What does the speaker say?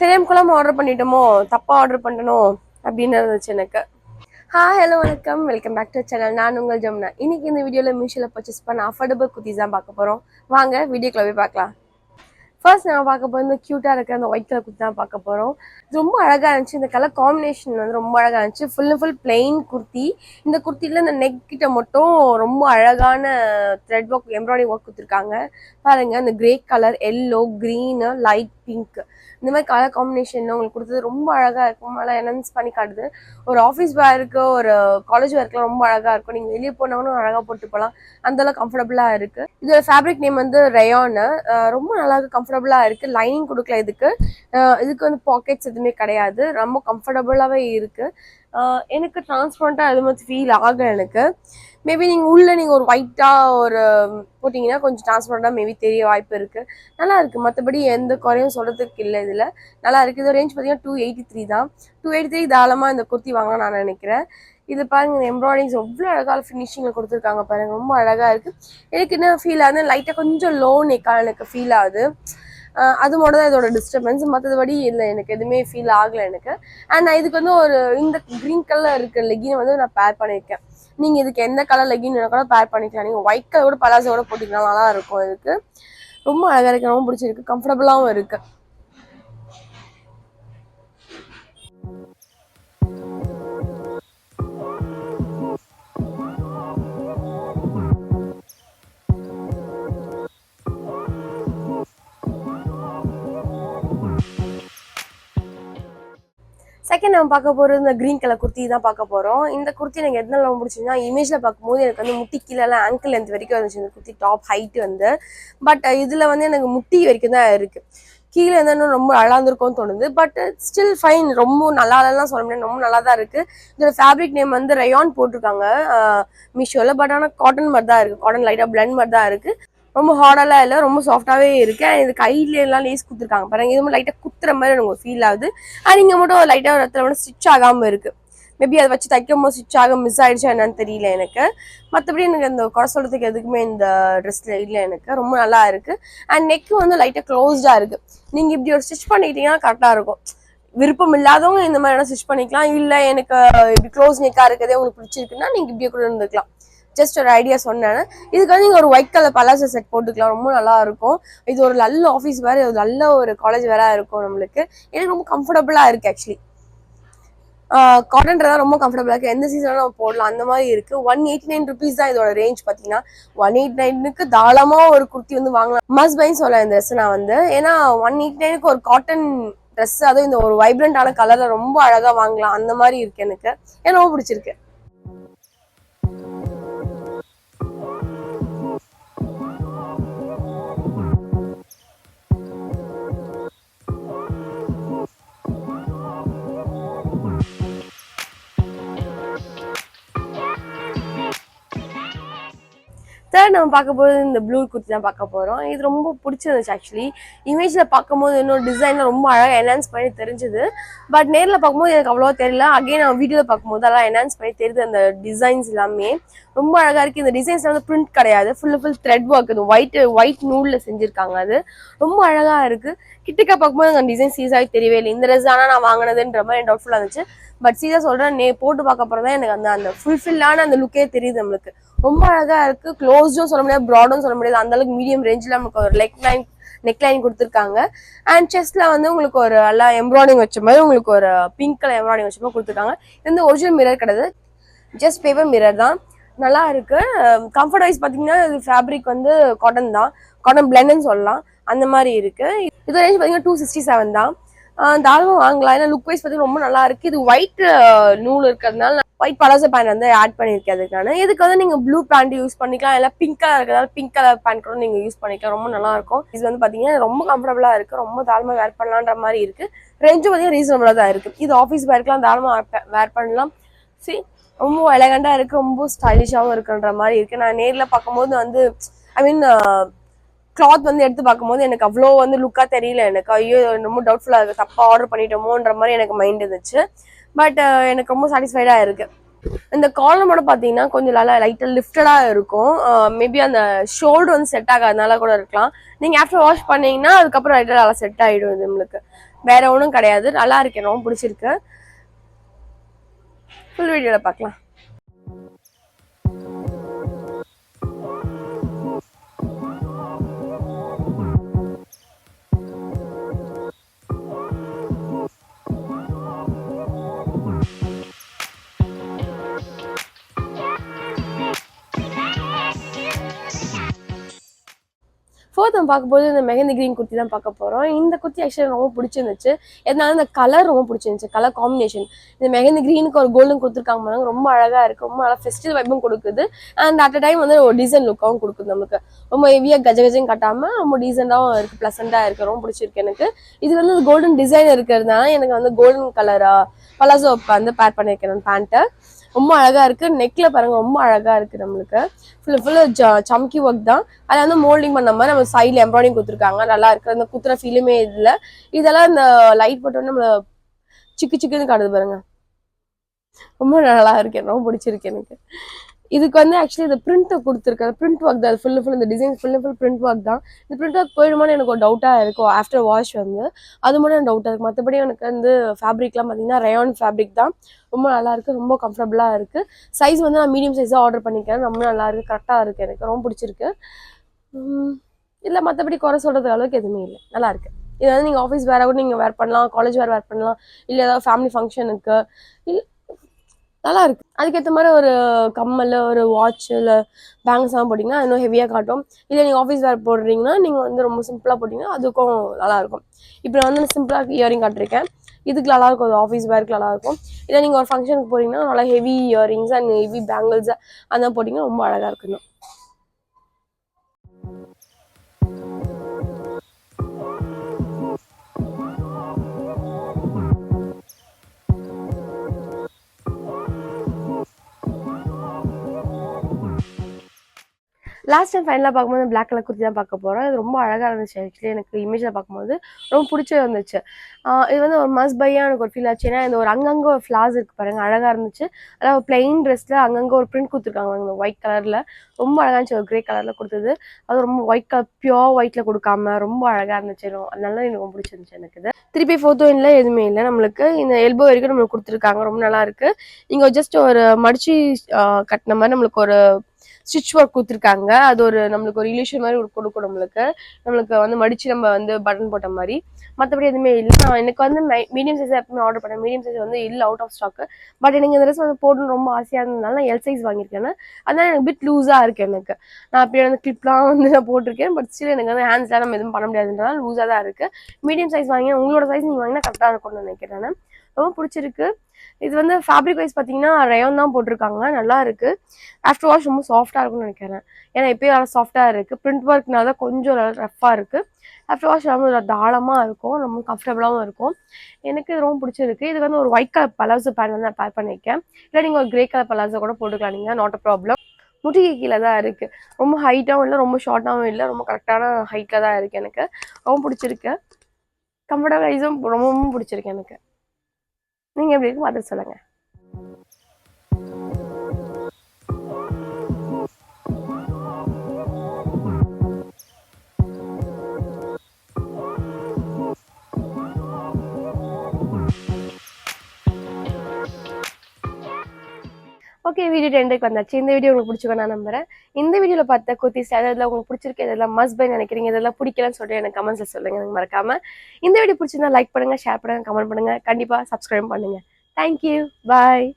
தெரியாம ஆர்டர் பண்ணிட்டோமோ, தப்பா ஆர்டர் பண்ணிட்டனோ அப்படின்னு இருந்துச்சு எனக்கு. ஹலோ வணக்கம், வெல்கம் பேக் டு சேனல். நான் உங்கள் ஜமுனா. இன்னைக்கு இந்த வீடியோவில் மீஷோவில் பர்ச்சேஸ் பண்ண அஃபோர்டபுள் குர்த்திஸ் தான் பார்க்க போகிறோம். வாங்க வீடியோக்குள்ள போய் பார்க்கலாம். ஃபர்ஸ்ட் நான் பார்க்க போகிறது இந்த க்யூட்டாக இருக்கிற அந்த ஒயிட் கலர் குர்த்தி தான் பார்க்க போகிறோம். ரொம்ப அழகாக இருந்துச்சு. இந்த கலர் காம்பினேஷன் வந்து ரொம்ப அழகாக இருந்துச்சு. Full and full plain kurti. இந்த குர்த்தியில் இந்த நெக் கிட்ட மட்டும் ரொம்ப அழகான த்ரெட் ஒர்க், எம்ப்ராய்டரி ஒர்க் கொடுத்துருக்காங்க. பாருங்க, இந்த grey colour, yellow, green, light pink, இந்த மாதிரி கலர் காம்பினேஷன்ல உங்களுக்கு கொடுத்தது ரொம்ப அழகாக இருக்கும். நல்லா என்ஹான்ஸ் பண்ணி காட்டுது. ஒரு ஆஃபீஸ் வேருக்கு, ஒரு காலேஜ் வேர்க்குலாம் ரொம்ப அழகாக இருக்கும். நீங்கள் வெளியே போனாலும் அழகாக போட்டு போகலாம். அந்தளவு கம்ஃபர்டபுளாக இருக்குது. இதோட ஃபேப்ரிக் நேம் வந்து ரயானு. ரொம்ப நல்லா கம்ஃபர்டபுளாக இருக்குது. லைனிங் கொடுக்கல இதுக்கு வந்து பாக்கெட்ஸ் எதுவுமே கிடையாது. ரொம்ப கம்ஃபர்டபுளாகவே இருக்குது. எனக்கு டிரான்ஸ்பரண்ட்டாக எதுவும் ஃபீல் ஆகலை எனக்கு. மேபி நீங்கள் உள்ளே ஒரு ஒயிட்டாக ஒரு போட்டிங்கன்னா கொஞ்சம் டிரான்ஸ்பரண்ட்டாக மேபி தெரிய வாய்ப்பு இருக்குது. நல்லா இருக்குது. மற்றபடி எந்த குறையும் சொல்கிறதுக்கு இல்லை. இதில் நல்லா இருக்குது. இது ரேஞ்ச் பார்த்தீங்கன்னா 283 தான். 283 தாராளமாக இந்த குர்த்தி வாங்கலாம் நான் நினைக்கிறேன். இது பாருங்க, இந்த எம்ப்ராய்டிங்ஸ் எவ்வளோ அழகாக ஃபினிஷிங்கில் கொடுத்துருக்காங்க பாருங்க, ரொம்ப அழகாக இருக்குது. எனக்கு என்ன ஃபீல் ஆகுது, லைட்டாக கொஞ்சம் லோ நெக்காக எனக்கு ஃபீல் ஆகுது. அது மட்டும் தான் இதோட டிஸ்டர்பன்ஸ். மற்றபடி இல்லை, எனக்கு எதுவுமே ஃபீல் ஆகலை எனக்கு. அண்ட் நான் இதுக்கு வந்து ஒரு இந்த க்ரீன் கலர் இருக்க லெகினை வந்து நான் பேர் பண்ணியிருக்கேன். நீங்கள் இதுக்கு எந்த கலர் லெகின் கூட பேர் பண்ணிக்கலாம். நீங்கள் ஒயிட் கலரோட பலாசோட போட்டிங்கன்னா நல்லா இருக்கும். இதுக்கு ரொம்ப அழகாக இருக்குது, ரொம்ப பிடிச்சிருக்கு, கம்ஃபர்டபுளாகவும் இருக்குது. செகண்ட் நம்ம பார்க்க போகிறது இந்த க்ரீன் கலர் குர்த்தி தான் பார்க்க போகிறோம். இந்த குர்த்தி எனக்கு எதனால ரொம்ப பிடிச்சிருந்தா, இமேஜில் பார்க்கும்போது எனக்கு வந்து முட்டி கீழெல்லாம் ஆங்கிள் லென்த் வரைக்கும் இருந்துச்சு இந்த குர்த்தி டாப் ஹைட்டு வந்து. பட் இதில் வந்து எனக்கு முட்டி வரைக்கும் தான் இருக்குது. கீழே இருந்தாலும் ரொம்ப அழகாந்துருக்கும்னு தோணுது. பட் ஸ்டில் ஃபைன், ரொம்ப நல்லா இல்லைலாம் சொல்ல முடியாது, ரொம்ப நல்லா தான் இருக்குது. இதோட ஃபேப்ரிக் நேம் வந்து ரயான் போட்டிருக்காங்க மீஷோவில். பட் ஆனால் காட்டன் மாதிரி தான் இருக்குது. காட்டன் லைட்டாக பிளண்ட் மாதிரி தான் இருக்குது. ரொம்ப ஹார்டெல்லாம் இல்லை, ரொம்ப சாஃப்டாகவே இருக்கு. இது கையில எல்லாம் லேஸ் கொடுத்துருக்காங்க பாருங்க. இது லைட்டாக குத்துற மாதிரி எனக்கு ஃபீல் ஆகுது. இங்கே மட்டும் லைட்டாக ஒரு இடத்துல வந்து ஸ்டிச் ஆகாமல் இருக்கு. மேபி அதை வச்சு தைக்கும் போது ஸ்டிச் ஆக மிஸ் ஆயிடுச்சா என்னன்னு தெரியல எனக்கு. மற்றபடி எனக்கு இந்த குறை சொல்றதுக்கு எதுக்குமே இந்த ட்ரெஸ்ல இல்லை. எனக்கு ரொம்ப நல்லா இருக்கு. அண்ட் நெக் வந்து லைட்டாக க்ளோஸ்டா இருக்கு. நீங்க இப்படி ஒரு ஸ்டிச் பண்ணிட்டீங்கன்னா கரெக்டாக இருக்கும். விருப்பம் இல்லாதவங்க இந்த மாதிரி ஸ்டிச் பண்ணிக்கலாம். இல்லை எனக்கு இப்படி க்ளோஸ் நெக்கா இருக்கிறதே உங்களுக்கு பிடிச்சிருக்குன்னா நீங்க இப்படியே கூட இருந்துக்கலாம். ஜஸ்ட் ஒரு ஐடியா சொன்னேன். இதுக்கு வந்து நீங்க ஒரு ஒயிட் கலர் பலாசோ செட் போட்டுக்கலாம், ரொம்ப நல்லா இருக்கும். இது ஒரு நல்ல ஆஃபீஸ் வேற, நல்ல ஒரு காலேஜ் வேற இருக்கும் நம்மளுக்கு. எனக்கு ரொம்ப கம்ஃபர்டபுளா இருக்கு. ஆக்சுவலி காட்டன்றதா ரொம்ப கம்ஃபர்டபுளா இருக்கு. எந்த சீசனும் நம்ம போடலாம், அந்த மாதிரி இருக்கு. 189 ருபீஸ் தான் இதோட ரேஞ்ச். பாத்தீங்கன்னா 189க்கு தாராளமா ஒரு குர்த்தி வந்து வாங்கலாம். மஸ்ட் பைன்னு சொல்ல இந்த ட்ரெஸ் நான் வந்து. ஏன்னா 189க்கு ஒரு காட்டன் ட்ரெஸ், அதுவும் இந்த ஒரு வைப்ரண்டான கலர்ல ரொம்ப அழகா வாங்கலாம். அந்த மாதிரி இருக்கு எனக்கு. எனக்கு ரொம்ப பிடிச்சிருக்கு. தேர்ட் நம்ம பார்க்க போகிறது இந்த ப்ளூ குர்த்தி தான் பார்க்க போகிறோம். இது ரொம்ப பிடிச்சிருந்துச்சு. ஆக்சுவலி இமேஜில் பார்க்கும்போது இன்னொரு டிசைனில் ரொம்ப அழகாக என்ஹான்ஸ் பண்ணி தெரிஞ்சுது. பட் நேரில் பார்க்கும்போது எனக்கு அவ்வளோவா தெரியல. அகைன் நான் வீடியோவில் பார்க்கும்போது அதெல்லாம் என்ஹான்ஸ் பண்ணி தெரியுது. அந்த டிசைன்ஸ் எல்லாமே ரொம்ப அழகாக இருக்குது. இந்த டிசைன்ஸ் வந்து பிரிண்ட் கிடையாது, ஃபுல் த்ரெட் ஒர்க். இது ஒயிட் நூலில் செஞ்சுருக்காங்க. அது ரொம்ப அழகாக இருக்குது. கிட்டக்க பார்க்கும்போது அந்த டிசைன் சீஸாகி தெரியவே இல்லை. இந்த ட்ரெஸ் ஆனால் நான் வாங்கினதுன்ற மாதிரி டவுட்ஃபுல்லாக இருந்துச்சு. பட் சீதா சொல்கிறேன், போட்டு பார்க்க போகிறதா தான் எனக்கு அந்த ஃபுல்ஃபில்லான அந்த லுக்கே தெரியுது நம்மளுக்கு. ரொம்ப அழகாக இருக்குது. க்ளோஸ்டும் சொல்ல முடியாது, ப்ராடும் சொல்ல முடியாது. அந்தளவுக்கு மீடியம் ரேஞ்சில் நமக்கு ஒரு நெக் லைன் கொடுத்துருக்காங்க. அண்ட் செஸ்ட்ல வந்து உங்களுக்கு ஒரு நல்லா எம்ப்ராய்டிங் வச்ச மாதிரி, உங்களுக்கு ஒரு பிங்க் கலர் எம்ப்ராய்டிங் வச்ச மாதிரி கொடுத்துருக்காங்க. இது வந்து ஒரிஜினல் மிரர் கிடையாது, ஜஸ்ட் பேப்பர் மிரர் தான். நல்லா இருக்கு. கம்ஃபர்ட் வைஸ் பார்த்தீங்கன்னா இது ஃபேப்ரிக் வந்து காட்டன் தான், காட்டன் பிளெண்ட்னு சொல்லலாம். அந்த மாதிரி இருக்கு. இது ரேஞ்ச் பார்த்தீங்கன்னா 267 தான். தாராளமாக வாங்கலாம். ஏன்னா லுக் வைஸ் பார்த்தீங்கன்னா ரொம்ப நல்லா இருக்கு. இது ஒயிட் நூல் இருக்கிறதுனால ஒயிட் பலாசோ பேண்ட் வந்து ஆட் பண்ணியிருக்கேன் அதுக்கான. இதுக்கு வந்து நீங்கள் ப்ளூ பேண்ட் யூஸ் பண்ணிக்கலாம், இல்லை பிங்க் கலர் இருக்கிறதால பிங்க் கலர் பேண்ட் கூட நீங்கள் யூஸ் பண்ணிக்கலாம். ரொம்ப நல்லா இருக்கும். இது வந்து பார்த்தீங்கன்னா ரொம்ப கம்ஃபர்டபுளாக இருக்குது, ரொம்ப தாராளமாக வேர் பண்ணலான்ற மாதிரி இருக்குது. ரேஞ்சும் பார்த்தீங்கன்னா ரீசனபிளாக தான் இருக்குது. இது ஆஃபீஸ் வேர்க்கெலாம் தாராளமாக வேர் பண்ணலாம். ரொம்ப எலகண்டாக இருக்குது, ரொம்ப ஸ்டைலிஷாகவும் இருக்குன்ற மாதிரி இருக்குது. நான் நேரில் பார்க்கும்போது வந்து கிளாத் வந்து எடுத்து பார்க்கும்போது எனக்கு அவ்வளோ வந்து லுக்காக தெரியல. எனக்கு ஐயோ ரொம்ப டவுட்ஃபுல்லாக இருக்குது, தப்பாக ஆர்டர் பண்ணிட்டோமோன்ற மாதிரி எனக்கு மைண்ட் இருந்துச்சு. பட் எனக்கு ரொம்ப சாட்டிஸ்ஃபைடாக இருக்குது. இந்த காலமோட பார்த்தீங்கன்னா கொஞ்சம் நல்லா லைட்டாக லிஃப்டடாக இருக்கும். மேபி அந்த ஷோல்டர் வந்து செட் ஆகாதனால கூட இருக்கலாம். நீங்கள் ஆஃப்டர் வாஷ் பண்ணீங்கன்னா அதுக்கப்புறம் லைட்டாக நல்லா செட் ஆகிடும் இது நம்மளுக்கு. வேற ஒன்றும் கிடையாது. நல்லா இருக்கு, ரொம்ப பிடிச்சிருக்கு. ஃபுல் வீடியோவில் பார்க்கலாம். ஃபோர்த் நம்ம பார்க்கும்போது இந்த மெஹந்தி கிரீன் குர்த்தி தான் பார்க்க போகிறோம். இந்த குர்த்தி ஆக்சுவலி ரொம்ப பிடிச்சிருந்துச்சு. எதனால இந்த கலர் ரொம்ப பிடிச்சிருந்துச்சு, கலர் காம்பினேஷன். இந்த மெஹந்தி கிரீனுக்கு ஒரு கோல்டன் கொடுத்துருக்காங்க பாருங்க, ரொம்ப அழகாக இருக்குது, ரொம்ப நல்லா ஃபெஸ்டிவல் வைப்பும் கொடுக்குது. அண்ட் அட் அ டைம் வந்து ஒரு டீசன்ட் லுக்காகவும் கொடுக்குது நமக்கு. ரொம்ப ஹெவியாக கஜகஜம் காட்டாமல் ரொம்ப டீசெண்டாகவும் இருக்குது, ப்ளசண்ட்டாக இருக்குது, ரொம்ப பிடிச்சிருக்கு எனக்கு. இது வந்து கோல்டன் டிசைன் இருக்கிறதுனால எனக்கு வந்து கோல்டன் கலராக பலாசோ வந்து பேர் பண்ணியிருக்கேன் பேண்ட்டை. ரொம்ப அழகா இருக்கு. நெக்ல பாருங்க ரொம்ப அழகா இருக்கு. நம்மளுக்கு ஃபுல்லு சம்கி ஒர்க் தான். அதை வந்து மோல்டிங் பண்ண மாதிரி நம்ம சைட்ல எம்ப்ராய்டிங் கொடுத்துருக்காங்க, நல்லா இருக்கு. அந்த குத்துற ஃபீலுமே இதுல. இதெல்லாம் இந்த லைட் போட்டோன்னு நம்மள சிக்கு சிக்குன்னு காட்டுது பாருங்க, ரொம்ப நல்லா இருக்கு, ரொம்ப பிடிச்சிருக்கு எனக்கு. இதுக்கு வந்து ஆக்சுவலி இந்த பிரிண்ட் கொடுத்துருக்காங்க, பிரிண்ட் ஒர்க் தான் ஃபுல் இந்த டிசைன் ஃபுல் பிரிண்ட் ஒர்க் தான். இந்த பிரிண்ட் ஒர்க் போயிடுமான்னு எனக்கு ஒரு டவுட்டாக இருக்கும் ஆஃப்டர் வாஷ் வந்து. அது மட்டும் எனக்கு டவுட்டாக இருக்குது. மற்றபடி எனக்கு வந்து ஃபேப்ரிக்லாம் பார்த்தீங்கன்னா ரயான் ஃபேப்ரிக் தான். ரொம்ப நல்லா இருக்குது, ரொம்ப கம்ஃபர்டபுளாக இருக்குது. சைஸ் வந்து நான் மீடியம் சைஸாக ஆர்டர் பண்ணிக்கிறேன். ரொம்ப நல்லா இருக்குது, கரெக்டாக இருக்குது, எனக்கு ரொம்ப பிடிச்சிருக்கு. இல்லை மற்றபடி குறை சொல்கிறது அளவுக்கு எதுவுமே இல்லை, நல்லா இருக்குது. இது வந்து நீங்கள் ஆஃபீஸ் வேற கூட நீங்கள் வேர் பண்ணலாம், காலேஜ் வேர் பண்ணலாம், இல்லை ஏதாவது ஃபேமிலி ஃபங்க்ஷனுக்கு இல்லை நல்லா இருக்கு. அதுக்கேற்ற மாதிரி ஒரு கம்மல், ஒரு வாட்ச், இல்லை பேங்க்ஸ் எல்லாம் போட்டிங்கன்னா இன்னும் ஹெவியாக காட்டும். இல்லை நீங்கள் ஆஃபீஸ் வேர் போடுறீங்கன்னா நீங்கள் வந்து ரொம்ப சிம்பிளாக போட்டிங்கன்னா அதுக்கும் நல்லாயிருக்கும். இப்போ நான் வந்து சிம்பிளாக இயரிங் காட்டிருக்கேன், இதுக்கு நல்லாயிருக்கும், அது ஆஃபீஸ் வேருக்கு நல்லாயிருக்கும். இல்லை நீங்கள் ஒரு ஃபங்க்ஷனுக்கு போகிறீங்கன்னா நல்லா heavy earrings and heavy bangles அந்த போட்டிங்கன்னா ரொம்ப அழகாக இருக்குங்க. லாஸ்ட் டைம் ஃபைனலாக பார்க்கும்போது பிளாக் கலர் குர்த்தி தான் பார்க்க போகிறோம். இது ரொம்ப அழகாக இருந்துச்சு. ஆக்சுவலி எனக்கு இமேஜில் பார்க்கும்போது ரொம்ப பிடிச்சி இருந்துச்சு. இது வந்து ஒரு மஸ்ட் பையாக எனக்கு ஒரு ஃபீல் ஆச்சு. ஏன்னா இந்த ஒரு அங்கங்கே ஒரு ஃப்ளாஸ் இருக்குது பாருங்கள், அழகாக இருந்துச்சு. அதாவது ஒரு பிளெயின் ட்ரெஸ்ஸில் அங்கங்கே ஒரு பிரிண்ட் கொடுத்துருக்காங்க ஒயிட் கலரில், ரொம்ப அழகாக இருந்துச்சு. ஒரு க்ரே கலரில் கொடுத்தது, அது ரொம்ப ஒயிட் கலர் பியோர் ஒயிட்டில் கொடுக்காம ரொம்ப அழகாக இருந்துச்சு. அதனால எனக்கு ரொம்ப பிடிச்சிருந்துச்சு எனக்கு. இது திருப்பி ஃபோட்டோ இல்லை, எதுவுமே இல்லை. நம்மளுக்கு இந்த எல்போ வரைக்கும் நம்மளுக்கு கொடுத்துருக்காங்க, ரொம்ப நல்லா இருக்குது. இங்கே ஜஸ்ட் ஒரு மடிச்சு கட்டின மாதிரி நம்மளுக்கு ஒரு ஸ்டிச் ஒர்க் கொடுத்துருக்காங்க. அது ஒரு நம்மளுக்கு ஒரு இலியூஷன் மாதிரி கொடுக்கும். நம்மளுக்கு வந்து மடிச்சு நம்ம வந்து பட்டன் போட்ட மாதிரி. மற்றபடி எதுவுமே இல்லை. நான் எனக்கு வந்து மீடியம் சைஸ் எப்பவுமே ஆர்டர் பண்ணேன். மீடியம் சைஸ் வந்து இல்லை, அவுட் ஆஃப் ஸ்டாக். பட் எனக்கு இந்த ட்ரெஸ் வந்து போடணும்னு ரொம்ப ஆசையாக இருந்ததுனால நான் எல் சைஸ் வாங்கியிருக்கேன். அதனால எனக்கு பிட் லூஸாக இருக்குது எனக்கு. நான் அப்படியே வந்து கிளிப்லாம் வந்து நான் போட்டிருக்கேன். பட் ஸ்டில் எனக்கு வந்து ஹேண்ட்ஸ்லாம் நம்ம எதுவும் பண்ண முடியாதுன்றதால லூஸாக தான் இருக்குது. மீடியம் சைஸ் வாங்கி உங்களோட சைஸ் நீங்கள் வாங்கினா கரெக்டாக இருக்கும்னு நினைக்கிறேன். ரொம்ப பிடிச்சிருக்கு. இது வந்து ஃபேப்ரிக் வைஸ் பார்த்தீங்கன்னா ரயான் தான் போட்டிருக்காங்க, நல்லா இருக்கு. ஆஃப்டர் வாஷ் ரொம்ப சாஃப்டாக இருக்கும்னு நினைக்கிறேன். ஏன்னா எப்பயும் நல்லா சாஃப்டாக இருக்குது. பிரிண்ட் ஒர்க்னால தான் கொஞ்சம் ரஃப்பாக இருக்குது. ஆஃப்டர் வாஷ் ரொம்ப தாளமாக இருக்கும், ரொம்ப கம்ஃபர்டபுளாகவும் இருக்கும். எனக்கு ரொம்ப பிடிச்சிருக்கு. இது வந்து ஒரு ஒயிட் கலர் பலாசோ பேண்ட் வந்து நான் பேர் பண்ணியிருக்கேன். இல்லை நீங்கள் ஒரு கிரே கலர் பலாசோ கூட போட்டுக்கலாம், நீங்கள் நாட் அ ப்ராப்ளம். முட்டிக்கு கீழே தான் இருக்குது, ரொம்ப ஹைட்டாகவும் இல்லை, ரொம்ப ஷார்ட்டாகவும் இல்லை, ரொம்ப கரெக்டான ஹைட்டில் தான் இருக்குது. எனக்கு ரொம்ப பிடிச்சிருக்கு. கம்ஃபர்டபுள் வைஸும் ரொம்பவும் பிடிச்சிருக்கு எனக்கு. நீங்கள் எப்படி இருக்கு பார்த்து சொல்லுங்கள். ஓகே, வீடியோ எண்டுக்கு வந்தாச்சு. இந்த வீடியோ உங்களுக்கு பிடிச்சிருக்கும் நான் நம்புறேன். இந்த வீடியோவில் பார்த்த குர்த்திஸ் எதெல்லாம் உங்களுக்கு பிடிச்சிருக்கு, எதெல்லாம் மஸ்ட் பை நினைக்கிறீங்க, இதெல்லாம் பிடிக்கலன்னு சொல்லிட்டு எனக்கு கமெண்ட்ஸில் சொல்லுங்க, எனக்கு மறக்காம. இந்த வீடியோ பிடிச்சிருந்தா லைக் பண்ணுங்க, ஷேர் பண்ணுங்க, கமெண்ட் பண்ணுங்க, கண்டிப்பாக சப்ஸ்கிரைப் பண்ணுங்க. தேங்க்யூ, பாய்.